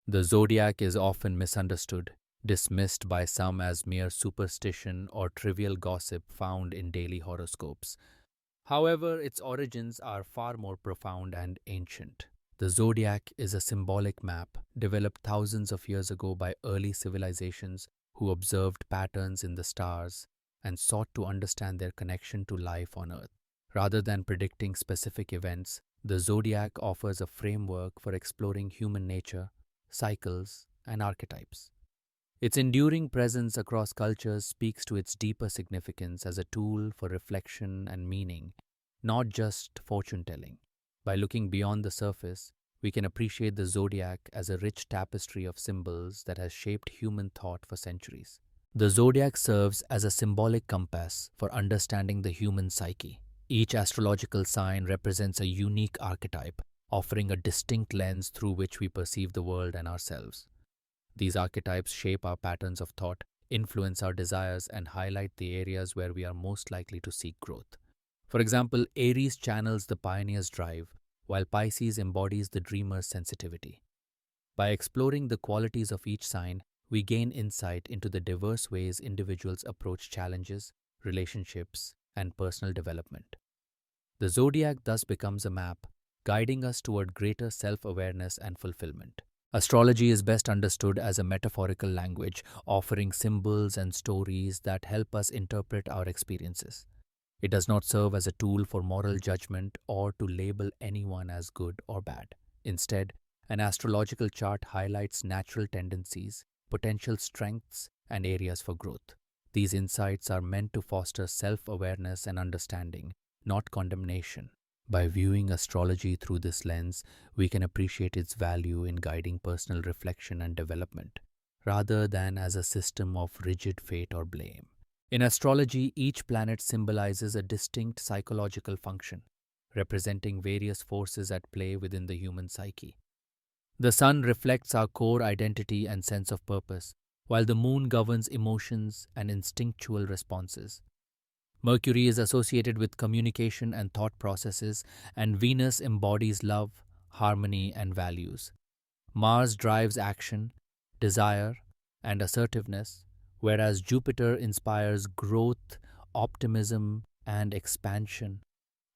The zodiac is often misunderstood, dismissed by some as mere superstition or trivial gossip found in daily horoscopes. However, its origins are far more profound and ancient. The zodiac is a symbolic map developed thousands of years ago by early civilizations who observed patterns in the stars and sought to understand their connection to life on Earth. Rather than predicting specific events, the zodiac offers a framework for exploring human nature, cycles, and archetypes. Its enduring presence across cultures speaks to its deeper significance as a tool for reflection and meaning, not just fortune telling. By looking beyond the surface, we can appreciate the zodiac as a rich tapestry of symbols that has shaped human thought for centuries. The zodiac serves as a symbolic compass for understanding the human psyche. Each astrological sign represents a unique archetype, offering a distinct lens through which we perceive the world and ourselves. These archetypes shape our patterns of thought, influence our desires, and highlight the areas where we are most likely to seek growth. For example, Aries channels the pioneer's drive, while Pisces embodies the dreamer's sensitivity. By exploring the qualities of each sign, we gain insight into the diverse ways individuals approach challenges, relationships, and personal development. The zodiac thus becomes a map, guiding us toward greater self awareness and fulfillment. Astrology is best understood as a metaphorical language, offering symbols and stories that help us interpret our experiences. It does not serve as a tool for moral judgment or to label anyone as good or bad. Instead, an astrological chart highlights natural tendencies, potential strengths, and areas for growth. These insights are meant to foster self awareness and understanding, not condemnation. By viewing astrology through this lens, we can appreciate its value in guiding personal reflection and development, rather than as a system of rigid fate or blame. In astrology, each planet symbolizes a distinct psychological function, representing various forces at play within the human psyche. The sun reflects our core identity and sense of purpose, while the moon governs emotions and instinctual responses. Mercury is associated with communication and thought processes, and Venus embodies love, harmony, and values. Mars drives action, desire, and assertiveness, whereas Jupiter inspires growth, optimism, and expansion.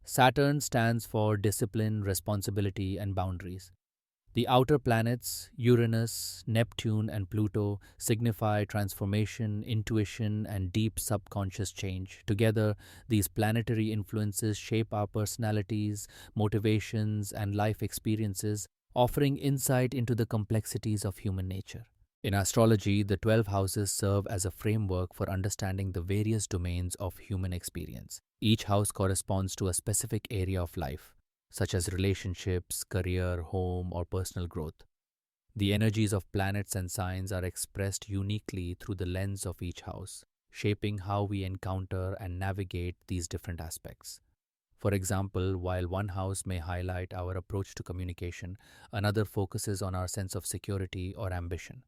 Saturn stands for discipline, responsibility, and boundaries. The outer planets, Uranus, Neptune, and Pluto, signify transformation, intuition, and deep subconscious change. Together, these planetary influences shape our personalities, motivations, and life experiences, offering insight into the complexities of human nature. In astrology, the 12 houses serve as a framework for understanding the various domains of human experience. Each house corresponds to a specific area of life, such as relationships, career, home, or personal growth. The energies of planets and signs are expressed uniquely through the lens of each house, shaping how we encounter and navigate these different aspects. For example, while one house may highlight our approach to communication, another focuses on our sense of security or ambition.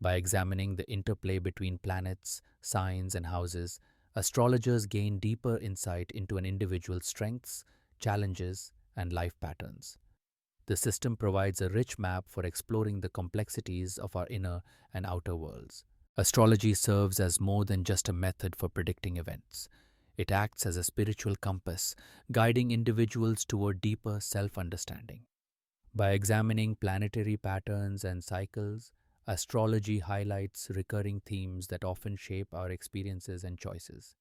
By examining the interplay between planets, signs, and houses, astrologers gain deeper insight into an individual's strengths, challenges, and life patterns. The system provides a rich map for exploring the complexities of our inner and outer worlds. Astrology serves as more than just a method for predicting events. It acts as a spiritual compass, guiding individuals toward deeper self understanding. By examining planetary patterns and cycles, astrology highlights recurring themes that often shape our experiences and choices.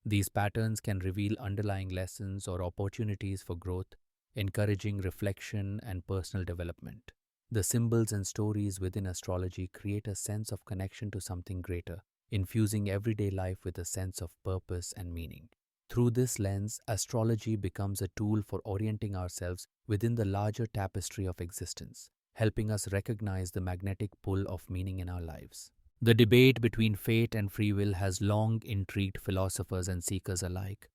These patterns can reveal underlying lessons or opportunities for growth, encouraging reflection and personal development. The symbols and stories within astrology create a sense of connection to something greater, infusing everyday life with a sense of purpose and meaning. Through this lens, astrology becomes a tool for orienting ourselves within the larger tapestry of existence, helping us recognize the magnetic pull of meaning in our lives. The debate between fate and free will has long intrigued philosophers and seekers alike.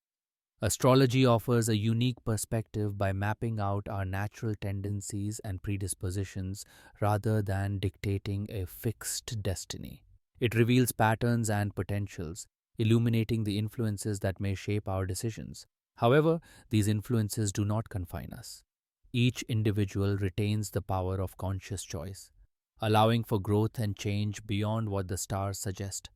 Astrology offers a unique perspective by mapping out our natural tendencies and predispositions rather than dictating a fixed destiny. It reveals patterns and potentials, illuminating the influences that may shape our decisions. However, these influences do not confine us. Each individual retains the power of conscious choice. allowing for growth and change beyond what the stars suggest.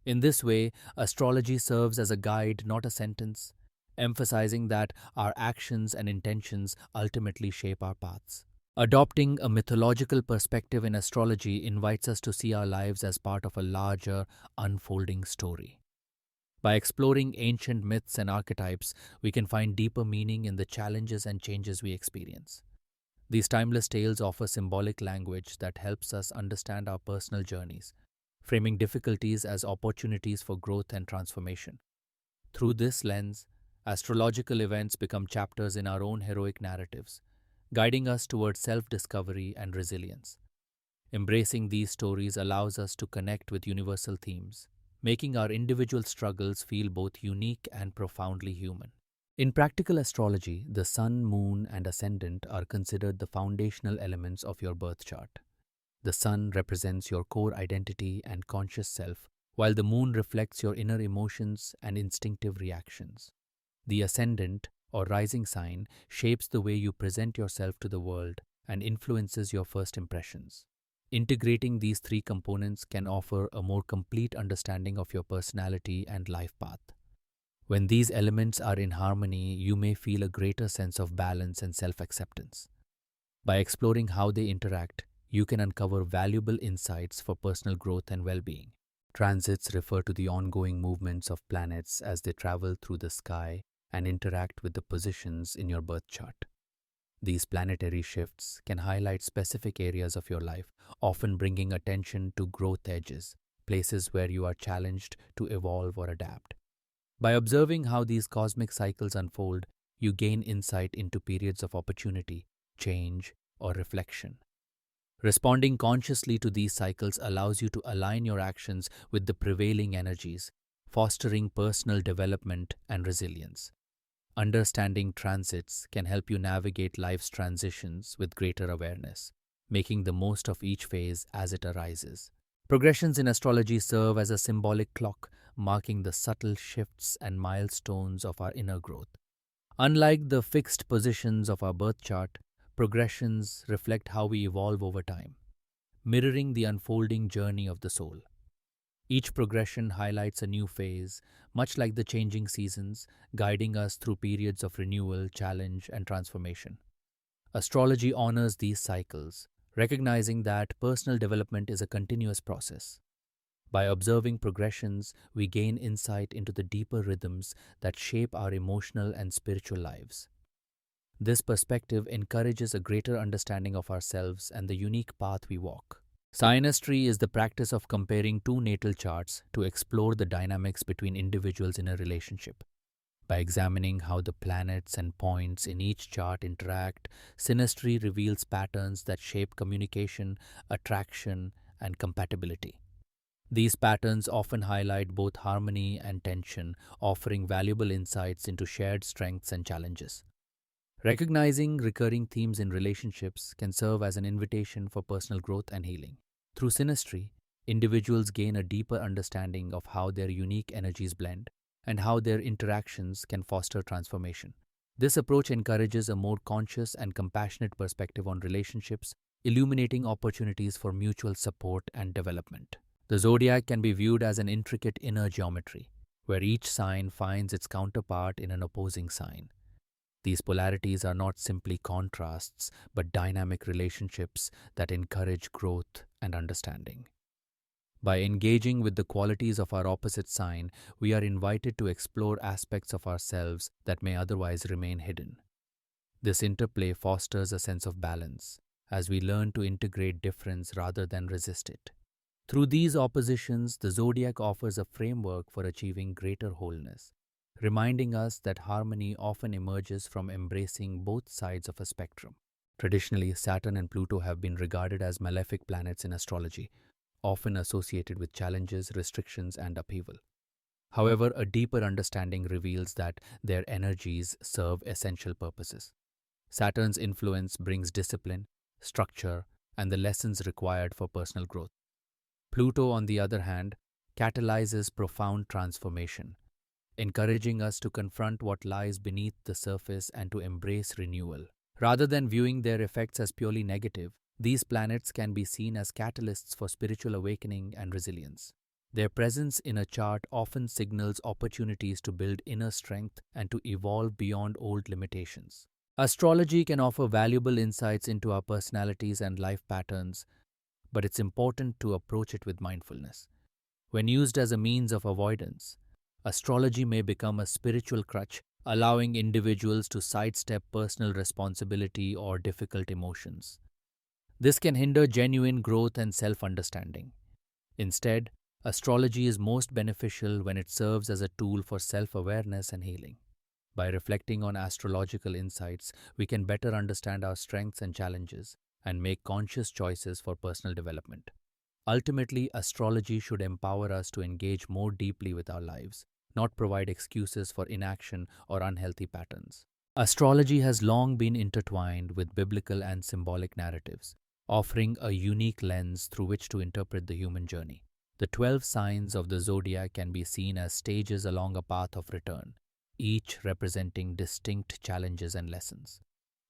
In this way, astrology serves as a guide, not a sentence, emphasizing that our actions and intentions ultimately shape our paths. Adopting a mythological perspective in astrology invites us to see our lives as part of a larger, unfolding story. By exploring ancient myths and archetypes, we can find deeper meaning in the challenges and changes we experience. These timeless tales offer symbolic language that helps us understand our personal journeys, framing difficulties as opportunities for growth and transformation. Through this lens, astrological events become chapters in our own heroic narratives, guiding us towards self discovery and resilience. Embracing these stories allows us to connect with universal themes, making our individual struggles feel both unique and profoundly human. In practical astrology, the sun, moon, and ascendant are considered the foundational elements of your birth chart. The sun represents your core identity and conscious self, while the moon reflects your inner emotions and instinctive reactions. The ascendant, or rising sign, shapes the way you present yourself to the world and influences your first impressions. Integrating these three components can offer a more complete understanding of your personality and life path. When these elements are in harmony, you may feel a greater sense of balance and self acceptance. By exploring how they interact, you can uncover valuable insights for personal growth and well being. Transits refer to the ongoing movements of planets as they travel through the sky and interact with the positions in your birth chart. These planetary shifts can highlight specific areas of your life, often bringing attention to growth edges, places where you are challenged to evolve or adapt. By observing how these cosmic cycles unfold, you gain insight into periods of opportunity, change, or reflection. Responding consciously to these cycles allows you to align your actions with the prevailing energies, fostering personal development and resilience. Understanding transits can help you navigate life's transitions with greater awareness, making the most of each phase as it arises. Progressions in astrology serve as a symbolic clock, marking the subtle shifts and milestones of our inner growth. Unlike the fixed positions of our birth chart, progressions reflect how we evolve over time, mirroring the unfolding journey of the soul. Each progression highlights a new phase, much like the changing seasons, guiding us through periods of renewal, challenge, and transformation. Astrology honors these cycles, recognizing that personal development is a continuous process. By observing progressions, we gain insight into the deeper rhythms that shape our emotional and spiritual lives. This perspective encourages a greater understanding of ourselves and the unique path we walk. Synastry is the practice of comparing two natal charts to explore the dynamics between individuals in a relationship. By examining how the planets and points in each chart interact, synastry reveals patterns that shape communication, attraction, and compatibility. These patterns often highlight both harmony and tension, offering valuable insights into shared strengths and challenges. Recognizing recurring themes in relationships can serve as an invitation for personal growth and healing. Through synastry, individuals gain a deeper understanding of how their unique energies blend and how their interactions can foster transformation. This approach encourages a more conscious and compassionate perspective on relationships, illuminating opportunities for mutual support and development. The zodiac can be viewed as an intricate inner geometry, where each sign finds its counterpart in an opposing sign. These polarities are not simply contrasts, but dynamic relationships that encourage growth and understanding. By engaging with the qualities of our opposite sign, we are invited to explore aspects of ourselves that may otherwise remain hidden. This interplay fosters a sense of balance, as we learn to integrate difference rather than resist it. Through these oppositions, the zodiac offers a framework for achieving greater wholeness, reminding us that harmony often emerges from embracing both sides of a spectrum. Traditionally, Saturn and Pluto have been regarded as malefic planets in astrology, often associated with challenges, restrictions, and upheaval. However, a deeper understanding reveals that their energies serve essential purposes. Saturn's influence brings discipline, structure, and the lessons required for personal growth. Pluto, on the other hand, catalyzes profound transformation, encouraging us to confront what lies beneath the surface and to embrace renewal. Rather than viewing their effects as purely negative, These planets can be seen as catalysts for spiritual awakening and resilience. Their presence in a chart often signals opportunities to build inner strength and to evolve beyond old limitations. Astrology can offer valuable insights into our personalities and life patterns, but it's important to approach it with mindfulness. When used as a means of avoidance, astrology may become a spiritual crutch, allowing individuals to sidestep personal responsibility or difficult emotions. This can hinder genuine growth and self understanding. Instead, astrology is most beneficial when it serves as a tool for self awareness and healing. By reflecting on astrological insights, we can better understand our strengths and challenges and make conscious choices for personal development. Ultimately, astrology should empower us to engage more deeply with our lives, not provide excuses for inaction or unhealthy patterns. Astrology has long been intertwined with biblical and symbolic narratives, offering a unique lens through which to interpret the human journey. The 12 signs of the zodiac can be seen as stages along a path of return, each representing distinct challenges and lessons.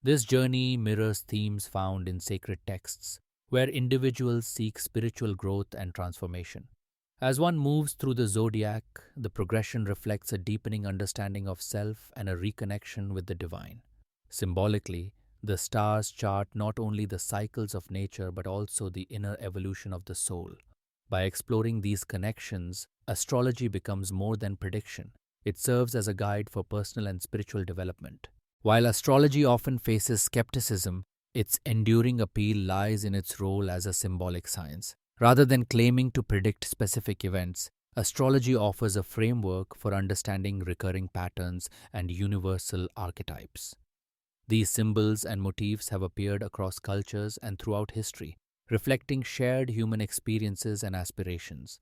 This journey mirrors themes found in sacred texts, where individuals seek spiritual growth and transformation. As one moves through the zodiac, the progression reflects a deepening understanding of self and a reconnection with the divine. Symbolically, the stars chart not only the cycles of nature but also the inner evolution of the soul. By exploring these connections, astrology becomes more than prediction. It serves as a guide for personal and spiritual development. While astrology often faces skepticism, its enduring appeal lies in its role as a symbolic science. Rather than claiming to predict specific events, astrology offers a framework for understanding recurring patterns and universal archetypes. These symbols and motifs have appeared across cultures and throughout history, reflecting shared human experiences and aspirations.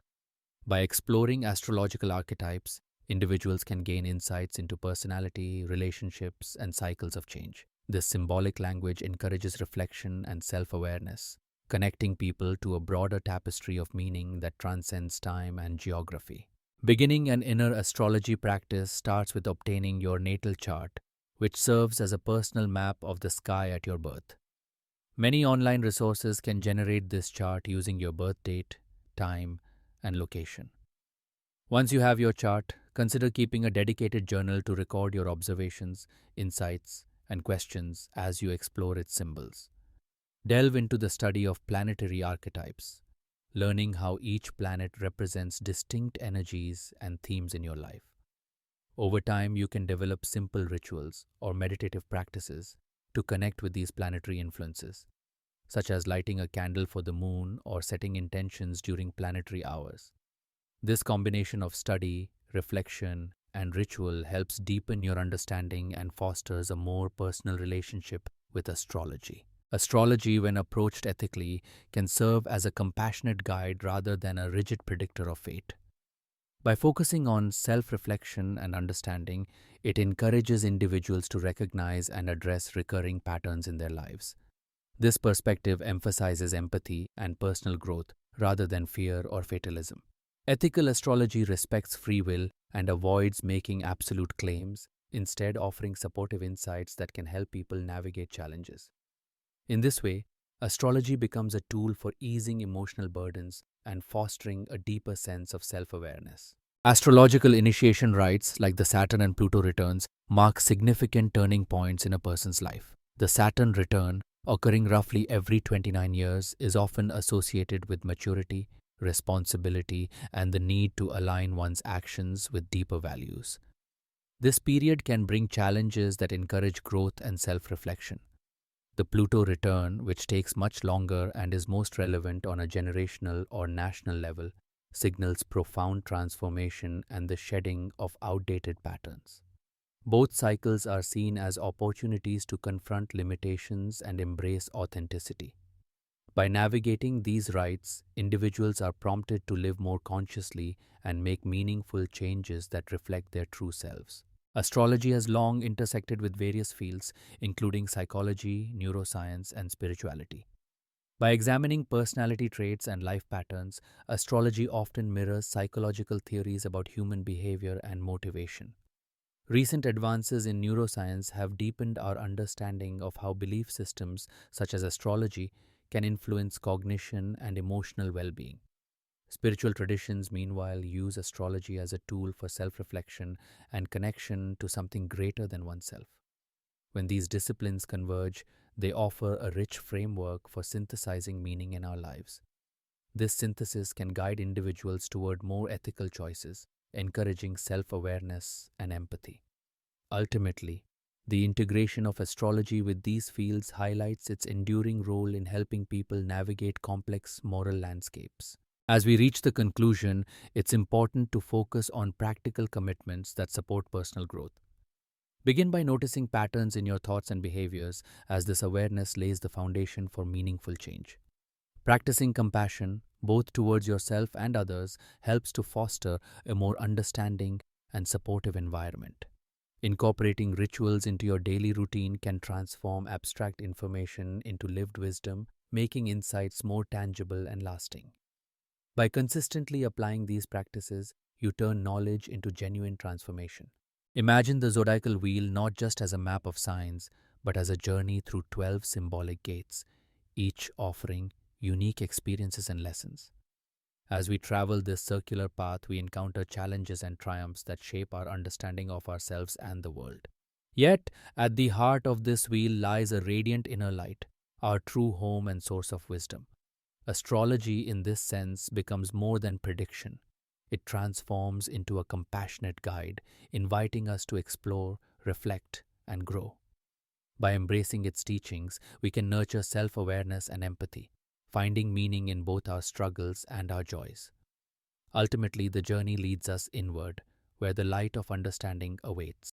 By exploring astrological archetypes, individuals can gain insights into personality, relationships, and cycles of change. This symbolic language encourages reflection and self awareness, connecting people to a broader tapestry of meaning that transcends time and geography. Beginning an inner astrology practice starts with obtaining your natal chart, which serves as a personal map of the sky at your birth. Many online resources can generate this chart using your birth date, time, and location. Once you have your chart, consider keeping a dedicated journal to record your observations, insights, and questions as you explore its symbols. Delve into the study of planetary archetypes, learning how each planet represents distinct energies and themes in your life. Over time, you can develop simple rituals or meditative practices to connect with these planetary influences, such as lighting a candle for the moon or setting intentions during planetary hours. This combination of study, reflection, and ritual helps deepen your understanding and fosters a more personal relationship with astrology. Astrology, when approached ethically, can serve as a compassionate guide rather than a rigid predictor of fate. By focusing on self reflection and understanding, it encourages individuals to recognize and address recurring patterns in their lives. This perspective emphasizes empathy and personal growth rather than fear or fatalism. Ethical astrology respects free will and avoids making absolute claims, instead offering supportive insights that can help people navigate challenges. In this way, astrology becomes a tool for easing emotional burdens and fostering a deeper sense of self-awareness. Astrological initiation rites like the Saturn and Pluto returns mark significant turning points in a person's life. The Saturn return, occurring roughly every 29 years, is often associated with maturity, responsibility, and the need to align one's actions with deeper values. This period can bring challenges that encourage growth and self-reflection. The Pluto return, which takes much longer and is most relevant on a generational or national level, signals profound transformation and the shedding of outdated patterns. Both cycles are seen as opportunities to confront limitations and embrace authenticity. By navigating these rites, individuals are prompted to live more consciously and make meaningful changes that reflect their true selves. Astrology has long intersected with various fields, including psychology, neuroscience, and spirituality. By examining personality traits and life patterns, astrology often mirrors psychological theories about human behavior and motivation. Recent advances in neuroscience have deepened our understanding of how belief systems, such as astrology, can influence cognition and emotional well being. Spiritual traditions, meanwhile, use astrology as a tool for self reflection and connection to something greater than oneself. When these disciplines converge, they offer a rich framework for synthesizing meaning in our lives. This synthesis can guide individuals toward more ethical choices, encouraging self awareness and empathy. Ultimately, the integration of astrology with these fields highlights its enduring role in helping people navigate complex moral landscapes. As we reach the conclusion, it's important to focus on practical commitments that support personal growth. Begin by noticing patterns in your thoughts and behaviors, as this awareness lays the foundation for meaningful change. Practicing compassion, both towards yourself and others, helps to foster a more understanding and supportive environment. Incorporating rituals into your daily routine can transform abstract information into lived wisdom, making insights more tangible and lasting. By consistently applying these practices, you turn knowledge into genuine transformation. Imagine the zodiacal wheel not just as a map of signs, but as a journey through 12 symbolic gates, each offering unique experiences and lessons. As we travel this circular path, we encounter challenges and triumphs that shape our understanding of ourselves and the world. Yet, at the heart of this wheel lies a radiant inner light, our true home and source of wisdom. Astrology, in this sense, becomes more than prediction. It transforms into a compassionate guide, inviting us to explore, reflect, and grow. By embracing its teachings, we can nurture self awareness and empathy, finding meaning in both our struggles and our joys. Ultimately, the journey leads us inward, where the light of understanding awaits.